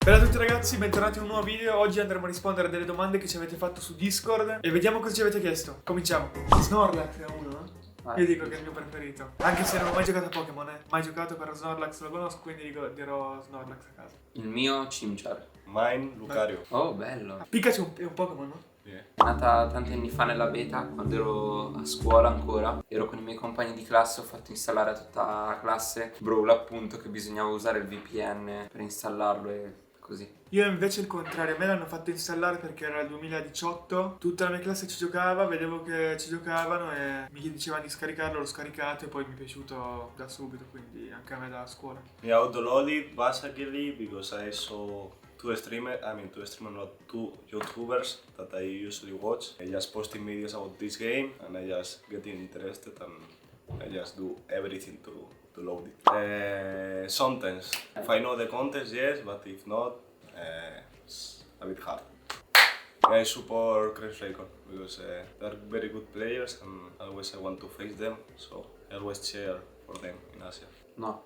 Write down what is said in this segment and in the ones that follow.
Bella a tutti ragazzi, bentornati in un nuovo video. Oggi andremo a rispondere a delle domande che ci avete fatto su Discord e vediamo cosa ci avete chiesto. Cominciamo. Snorlax è uno, Io dico che è il mio preferito. Anche se non ho mai giocato a Pokémon, Mai giocato, però Snorlax lo conosco, quindi dirò Snorlax a caso. Il mio Chimchar. Mine, Lucario. Oh, bello. Pikachu è un Pokémon, no? Yeah. È nata tanti anni fa nella beta, quando ero a scuola ancora. Ero con i miei compagni di classe, ho fatto installare a tutta la classe Brawl, appunto, che bisognava usare il VPN per installarlo e così. Io invece il contrario, a me l'hanno fatto installare perché era il 2018, tutta la mia classe ci giocava, vedevo che ci giocavano e mi dicevano di scaricarlo, l'ho scaricato e poi mi è piaciuto da subito, quindi anche a me da scuola. I downloaded basically because I saw two YouTubers that I usually watch. I just posting videos about this game and I just get interested and I just do everything to load it. Sometimes, if I know the context, yes, but if not, it's a bit hard. I support Crash Record because they're very good players and always I want to face them, so I always cheer for them in Asia. No.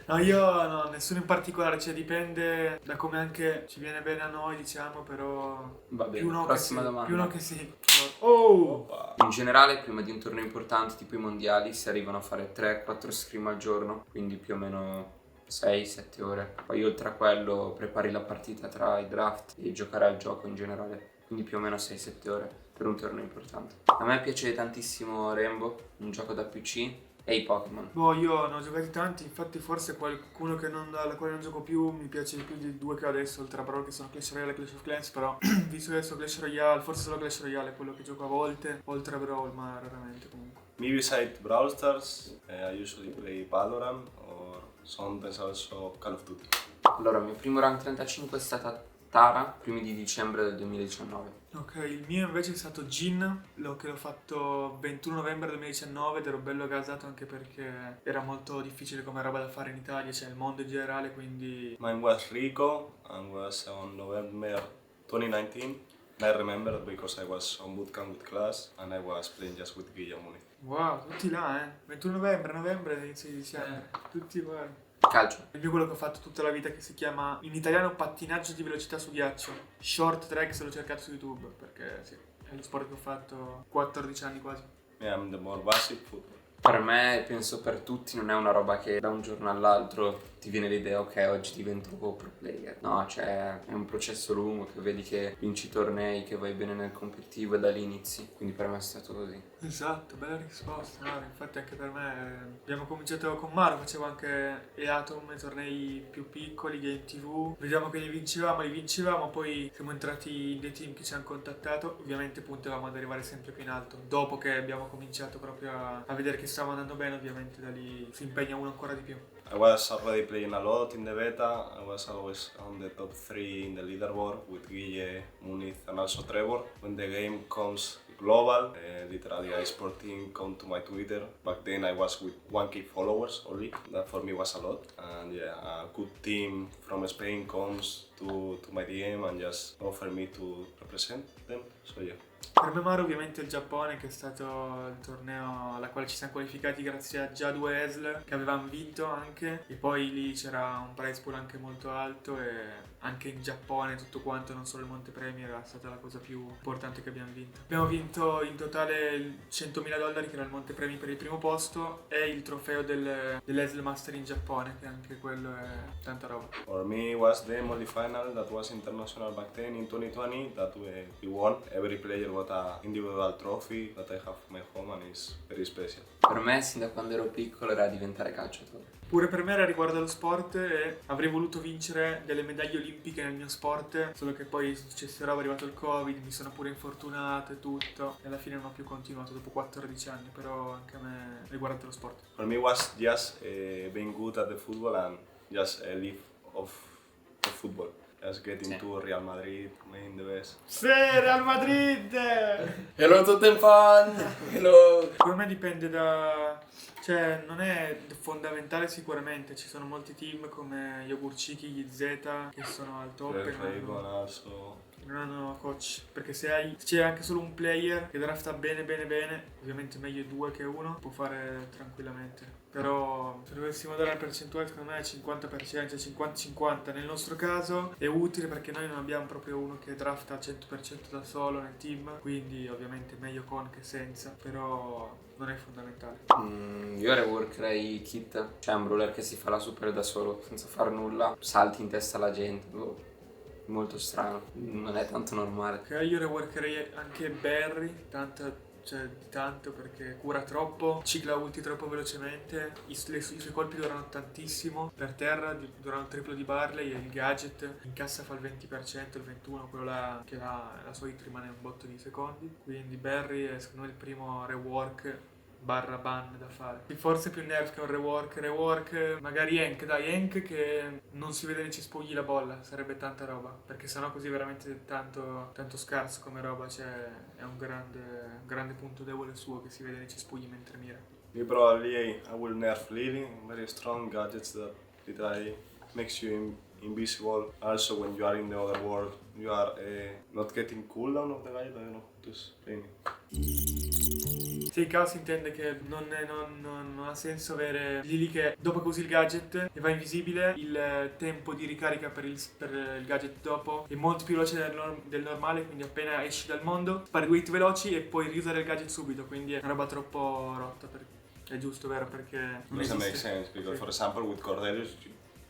No, io no, nessuno in particolare, cioè dipende da come anche ci viene bene a noi, diciamo, però Va bene, più no prossima che sì, domanda. più no che sì. Oh! In generale, prima di un torneo importante tipo i mondiali, si arrivano a fare 3-4 scrim al giorno, quindi più o meno 6-7 ore. Poi oltre a quello prepari la partita tra i draft e giocare al gioco in generale, quindi più o meno 6-7 ore per un torneo importante. A me piace tantissimo Rainbow, un gioco da PC, e i Pokémon. Boh, io ne ho giocati tanti, infatti forse qualcuno alla quale non gioco più mi piace di più di due che ho adesso, oltre a Brawl che sono Clash Royale e Clash of Clans, però visto che adesso Clash Royale, forse solo Clash Royale è quello che gioco a volte, oltre a Brawl, ma raramente comunque. Me beside Brawl Stars, I usually play Valorant or sometimes also Call of Duty. Allora, il mio primo rank 35 è stata Tara, primi di dicembre del 2019. Ok, il mio invece è stato Jin, che l'ho fatto 21 novembre 2019 ed ero bello gasato anche perché era molto difficile come roba da fare in Italia, cioè il mondo in generale, quindi... Mine was Rico and was on November 2019. I remember because I was on bootcamp with class and I was playing just with Guillermo. Wow, tutti là, 21 novembre, inizio di dicembre, tutti uguali. Calcio. Il mio quello che ho fatto tutta la vita che si chiama in italiano pattinaggio di velocità su ghiaccio. Short track se l'ho cercato su YouTube perché sì, è lo sport che ho fatto 14 anni quasi. Yeah, I'm the more basic football. Per me, penso per tutti, non è una roba che da un giorno all'altro ti viene l'idea, ok, oggi divento pro player. No, cioè è un processo lungo che vedi che vinci tornei, che vai bene nel competitivo e da lì inizi. Quindi per me è stato così. Esatto, bella risposta, Maro. Infatti anche per me abbiamo cominciato con Maro, facevo anche Eatom, tornei più piccoli, Game TV. Vediamo che li vincevamo, poi siamo entrati in dei team che ci hanno contattato. Ovviamente puntavamo ad arrivare sempre più in alto. Dopo che abbiamo cominciato proprio a vedere che stava andando bene, ovviamente da lì si impegna uno ancora di più. I was already playing a lot in the beta. I was always on the top 3 in the leaderboard with Guille, Muniz and also Trevor. When the game comes global, literally I sport team come to my Twitter. Back then I was with 1K followers only. That for me was a lot. And yeah, a good team from Spain comes to my DM and just offer me to represent them. So yeah. Per me Maro ovviamente il Giappone, che è stato il torneo alla quale ci siamo qualificati grazie a già due ESL che avevamo vinto anche, e poi lì c'era un prize pool anche molto alto e anche in Giappone tutto quanto, non solo il Montepremi, era stata la cosa più importante che abbiamo vinto. Abbiamo vinto in totale $100.000 che era il Montepremi per il primo posto e il trofeo dell'ESL Master in Giappone, che anche quello è tanta roba. For me was the Molly final that was international back then in 2020 that we won. Every player got a individual trophy that I have in my home and is very special. Per me, sin da quando ero piccolo, era diventare calciatore. Pure per me era riguardo allo sport e avrei voluto vincere delle medaglie olimpiche nel mio sport, solo che poi è successo roba, è arrivato il Covid, mi sono pure infortunato e tutto, e alla fine non ho più continuato dopo 14 anni, però anche a me riguardo allo sport. For me was just being good at the football and just live of football. Just getting to Real Madrid, main the best. Sì, Real Madrid! Hello Tottenham! Hello! Per me dipende da... cioè non è fondamentale sicuramente, ci sono molti team come Yogurciki, gli Z che sono al top e Real non... also. non hanno coach, perché se c'è anche solo un player che drafta bene, ovviamente meglio 2 che 1, può fare tranquillamente. Però se dovessimo dare la percentuale, secondo me è 50%, cioè 50-50. Nel nostro caso è utile perché noi non abbiamo proprio uno che drafta al 100% da solo nel team, quindi ovviamente meglio con che senza, però non è fondamentale. Io reworkerei Kit, cioè un brawler che si fa la super da solo senza far nulla, salti in testa alla gente, molto strano, non è tanto normale. Io reworkerei anche Barry, tanto perché cura troppo, cicla ulti troppo velocemente, i suoi colpi durano tantissimo, per terra durano il triplo di Barley e il gadget in cassa fa il 20%, il 21%, quello là che la sua hit rimane un botto di secondi, quindi Barry è secondo me il primo rework barra ban da fare. Forse più nerf che un rework magari Hank che non si vede né ci spogli la bolla, sarebbe tanta roba, perché sennò così veramente tanto scarso come roba, cioè è un grande punto debole suo che si vede né ci spogli mentre mira. Me probably I will nerf Lily, very strong gadgets that literally makes you invisible. Also when you are in the other world, you are not getting cooldown of the gadget, I don't know, to explain it. Sì, Chaos intende che non ha senso avere Lily che dopo che usi il gadget e va invisibile, il tempo di ricarica per il gadget dopo è molto più veloce del normale, quindi appena esci dal mondo spari 2 hit veloci e puoi riusare il gadget subito, quindi è una roba troppo rotta, è giusto, vero, perché non Doesn't make esiste. sense because, for example, with Cordelius,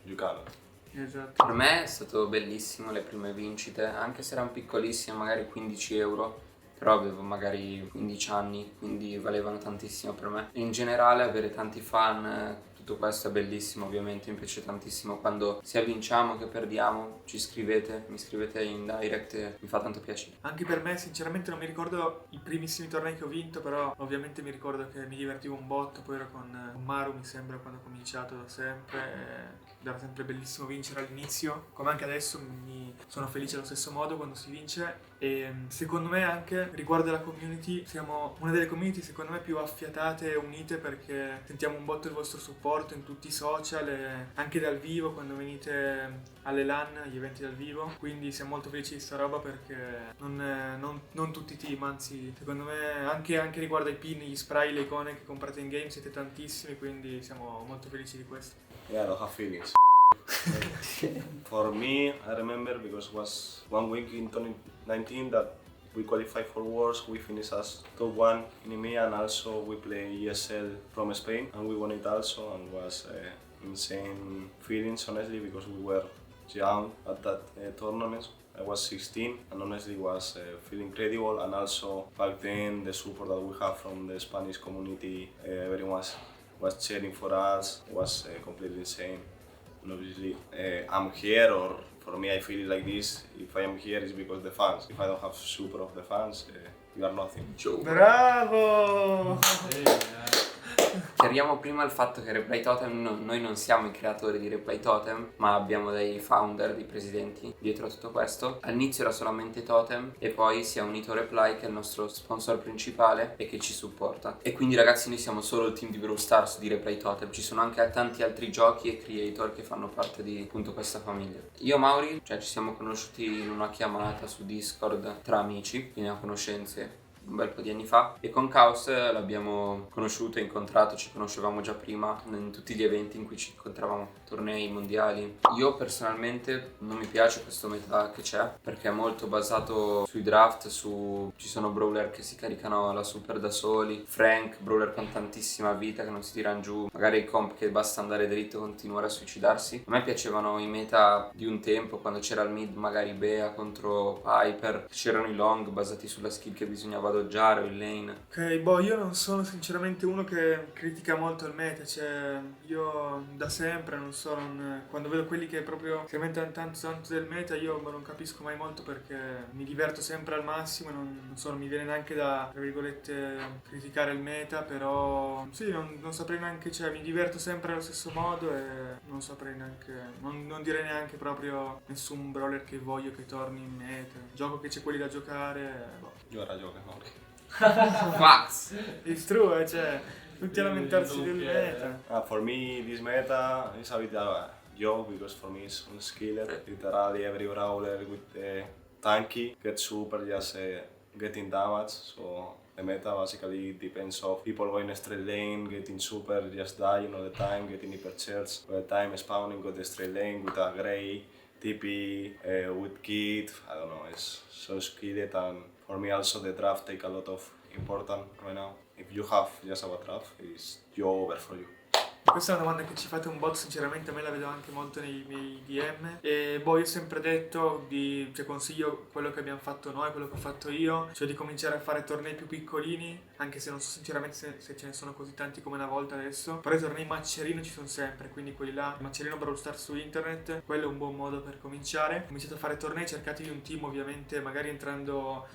you cannot. Esatto. Per me è stato bellissimo le prime vincite, anche se erano piccolissime, magari 15 euro, però avevo magari 15 anni, quindi valevano tantissimo per me. In generale avere tanti fan, tutto questo è bellissimo, ovviamente mi piace tantissimo quando sia vinciamo che perdiamo, mi scrivete in direct e mi fa tanto piacere. Anche per me sinceramente non mi ricordo i primissimi tornei che ho vinto, però ovviamente mi ricordo che mi divertivo un botto, poi ero con Maru mi sembra quando ho cominciato da sempre, ed era sempre bellissimo vincere all'inizio, come anche adesso mi sono felice allo stesso modo quando si vince. E secondo me anche riguardo alla community siamo una delle community secondo me più affiatate e unite, perché sentiamo un botto il vostro supporto in tutti i social e anche dal vivo quando venite alle LAN, agli eventi dal vivo, quindi siamo molto felici di sta roba perché non tutti i team, anzi secondo me anche riguardo ai pin, gli spray, le icone che comprate in game siete tantissimi, quindi siamo molto felici di questo. Yeah, I don't have feelings. For me, I remember because it was 1 week in 2019 that we qualified for Worlds, we finished as top 1 in EMEA, and also we play ESL from Spain and we won it also, and was insane feelings honestly because we were young at that tournament. I was 16 and honestly was feeling incredible, and also back then the support that we have from the Spanish community, everyone was cheering for us, was completely insane. And obviously I'm here, or for me I feel like this, if I am here is because the fans. If I don't have support of the fans, you are nothing. Bravo! Chiariamo prima il fatto che Replay Totem, noi non siamo i creatori di Replay Totem, ma abbiamo dei founder, dei presidenti dietro a tutto questo. All'inizio era solamente Totem e poi si è unito Reply, che è il nostro sponsor principale e che ci supporta. E quindi ragazzi, noi siamo solo il team di Brawl Stars di Replay Totem, ci sono anche tanti altri giochi e creator che fanno parte di appunto questa famiglia. Io e Mauri, ci siamo conosciuti in una chiamata su Discord tra amici, quindi a conoscenze un bel po' di anni fa, e con Chaos l'abbiamo conosciuto e incontrato, ci conoscevamo già prima in tutti gli eventi in cui ci incontravamo, tornei, mondiali. Io personalmente non mi piace questo meta che c'è perché è molto basato sui draft, ci sono brawler che si caricano la super da soli, Frank, brawler con tantissima vita che non si tirano giù, magari i comp che basta andare dritto e continuare a suicidarsi. A me piacevano i meta di un tempo, quando c'era il mid magari Bea contro Piper, c'erano i long basati sulla skill che bisognava dodgiare o il lane. Ok, io non sono sinceramente uno che critica molto il meta, cioè io da sempre quando vedo quelli che proprio si lamentano tanto del meta, io non capisco mai molto perché mi diverto sempre al massimo e non mi viene neanche da, tra virgolette, criticare il meta, però sì, non saprei neanche, cioè mi diverto sempre allo stesso modo e non saprei neanche, non direi neanche proprio nessun brawler che voglio che torni in meta, gioco che c'è quelli da giocare, Io ho ragione, Mauri. Fax! It's true, cioè, tutti a lamentarsi del meta. For me, this meta is a bit joke because for me it's unskilled. Literally every brawler with tanky, get super, just getting damage. So the meta basically depends of people going straight lane, getting super, just dying all the time, getting hyper charge all the time, spawning got the straight lane with a grey, TP, with kit, I don't know, it's so skilled, and for me also the draft take a lot of important right now. If you have just a draft, it's over for you. Questa è una domanda che ci fate un bot, sinceramente a me la vedo anche molto nei miei DM e io ho sempre detto cioè consiglio quello che abbiamo fatto noi, quello che ho fatto io, cioè di cominciare a fare tornei più piccolini, anche se non so sinceramente se ce ne sono così tanti come una volta adesso, però i tornei Maccherino ci sono sempre, quindi quelli là, Maccherino Brawl Stars su internet, quello è un buon modo per cominciare. Cominciate a fare tornei, cercatevi un team ovviamente, magari entrando...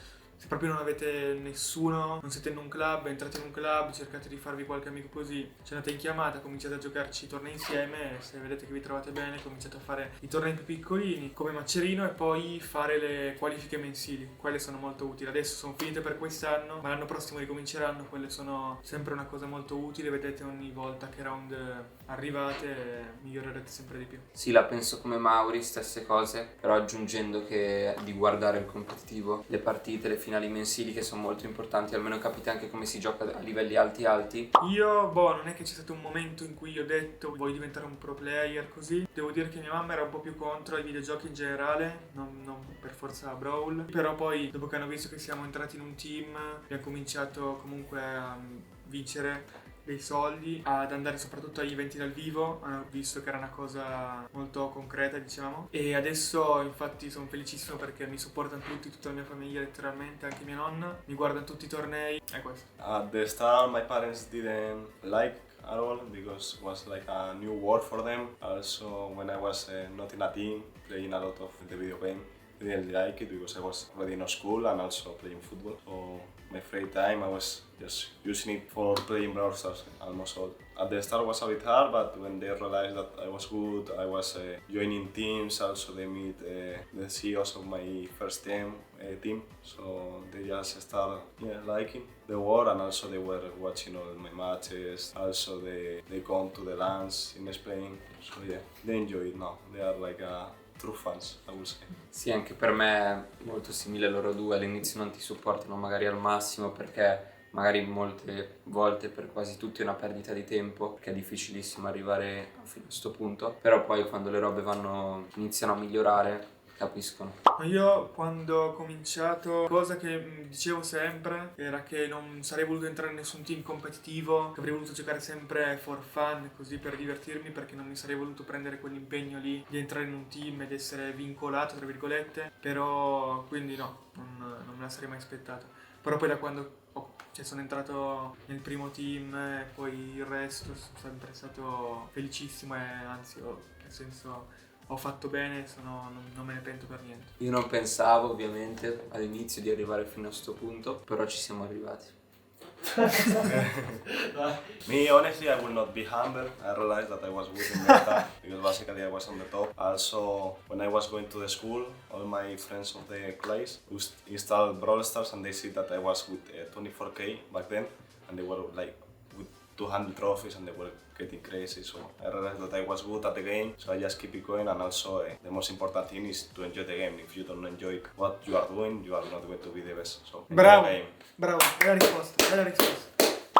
Se proprio non avete nessuno, non siete in un club, entrate in un club, cercate di farvi qualche amico così, ci andate in chiamata, cominciate a giocarci i tornei insieme e se vedete che vi trovate bene cominciate a fare i tornei più piccolini come Maccherino e poi fare le qualifiche mensili, quelle sono molto utili. Adesso sono finite per quest'anno, ma l'anno prossimo ricominceranno, quelle sono sempre una cosa molto utile, vedete ogni volta che round arrivate migliorerete sempre di più. Sì, la penso come Mauri, stesse cose, però aggiungendo che di guardare il competitivo, le partite, le finali mensili che sono molto importanti, almeno capite anche come si gioca a livelli alti. Io, non è che c'è stato un momento in cui io ho detto voglio diventare un pro player così. Devo dire che mia mamma era un po' più contro ai videogiochi in generale, non per forza a Brawl. Però poi, dopo che hanno visto che siamo entrati in un team, abbiamo cominciato comunque a vincere dei soldi, ad andare soprattutto agli eventi dal vivo, hanno visto che era una cosa molto concreta, diciamo, e adesso infatti sono felicissimo perché mi supportano tutti, tutta la mia famiglia letteralmente, anche mia nonna, mi guardano tutti i tornei, è questo. At the start, my parents didn't like at all because it was like a new world for them. Also, when I was not in a team, playing a lot of the video game, I didn't like it because I was already in school and also playing football. So my free time, I was just using it for playing Brawl Stars almost all. At the start was a bit hard, but when they realized that I was good, I was joining teams. Also, they meet the CEOs of my first team, so they just started liking the war, and also they were watching all my matches. Also, they come to the LANs in Spain, so yeah, they enjoy it now. They are like true fans, I would say. Sì, anche per me è molto simile loro due, all'inizio non ti supportano magari al massimo perché magari molte volte per quasi tutti è una perdita di tempo perché è difficilissimo arrivare fino a questo punto, però poi quando le robe iniziano a migliorare capiscono. Io quando ho cominciato, cosa che dicevo sempre era che non sarei voluto entrare in nessun team competitivo, che avrei voluto giocare sempre for fun, così per divertirmi, perché non mi sarei voluto prendere quell'impegno lì di entrare in un team ed essere vincolato, tra virgolette, però quindi no, non me la sarei mai aspettato. Però poi da quando sono entrato nel primo team e poi il resto sono sempre stato felicissimo e anzi nel senso ho fatto bene, non me ne pento per niente. Io non pensavo ovviamente all'inizio di arrivare fino a questo punto, però ci siamo arrivati. Me, honestly, I will not be humble. I realized that I was good in meta because basically I was on the top. Also, when I was going to the school, all my friends of the class installed Brawl Stars and they see that I was with 24k back then, and they were like with 200 trophies and they were getting crazy. So I realized that I was good at the game, so I just keep it going. And also, the most important thing is to enjoy the game. If you don't enjoy what you are doing, you are not going to be the best. So enjoy the game. Bravo, bella risposta.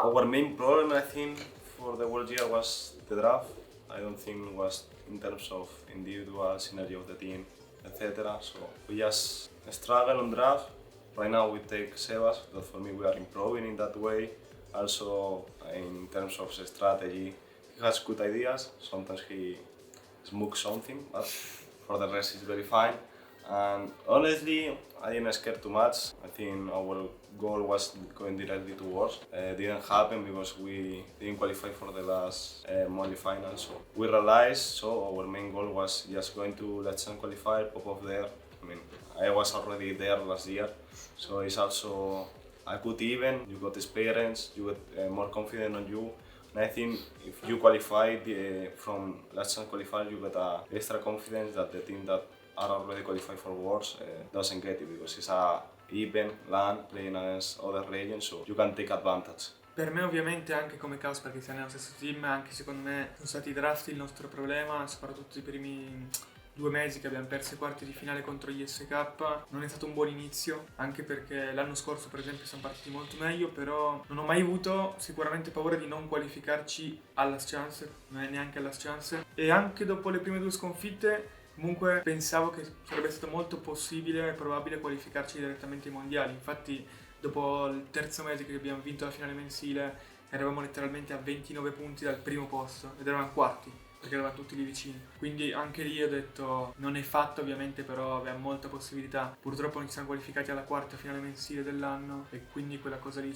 Our main problem, I think, for the whole year was the draft. I don't think it was in terms of individual synergy of the team, etc. So we just struggle on draft. Right now we take Sebas, but for me we are improving in that way. Also, in terms of strategy, he has good ideas. Sometimes he smokes something, but for the rest he's very fine. And honestly, I didn't scare too much. I think our goal was going directly to Worlds. Didn't happen because we didn't qualify for the last Monday final. So we realized, our main goal was just going to Let's qualify, pop off there. I mean, I was already there last year, so it's also a good event. You got experience, you got more confidence on you. And I think if you qualify from Let's qualify, you got extra confidence that the team that are already qualified for Worlds doesn't get it because it's a event, LAN, playing against other regions, so you can take advantage. Per me ovviamente anche come caos, perché siamo nello stesso team, anche secondo me sono stati i draft il nostro problema, soprattutto i primi 2 mesi che abbiamo perso i quarti di finale contro gli SK. Non è stato un buon inizio, anche perché l'anno scorso per esempio siamo partiti molto meglio, però non ho mai avuto sicuramente paura di non qualificarci alla chance, non è neanche alla chance, e anche dopo le prime 2 sconfitte comunque pensavo che sarebbe stato molto possibile e probabile qualificarci direttamente ai mondiali. Infatti dopo il terzo mese che abbiamo vinto la finale mensile eravamo letteralmente a 29 punti dal primo posto ed eravamo quarti perché eravamo tutti lì vicini. Quindi anche lì ho detto non è fatto ovviamente, però aveva molta possibilità. Purtroppo non ci siamo qualificati alla quarta finale mensile dell'anno e quindi quella cosa lì è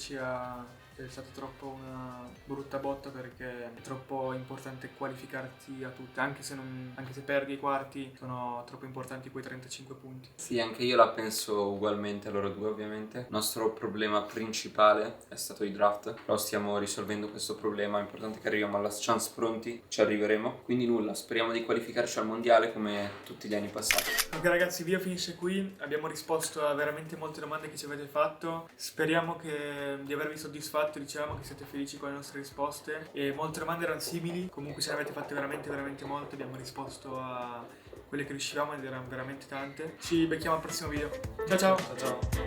stata troppo una brutta botta, perché è troppo importante qualificarti a tutte, anche se perdi i quarti sono troppo importanti quei 35 punti. Sì, anche io la penso ugualmente a loro due ovviamente. Il nostro problema principale è stato i draft, però stiamo risolvendo questo problema, è importante che arriviamo alla chance pronti, ci arriveremo. Quindi nulla, speriamo di qualificarci al mondiale come tutti gli anni passati. Ok ragazzi, il video finisce qui, abbiamo risposto a veramente molte domande che ci avete fatto, speriamo di avervi soddisfatto, dicevamo che siete felici con le nostre risposte e molte domande erano simili, comunque ce ne avete fatte veramente molte, abbiamo risposto a quelle che riuscivamo ed erano veramente tante. Ci becchiamo al prossimo video, ciao ciao! Ciao ciao.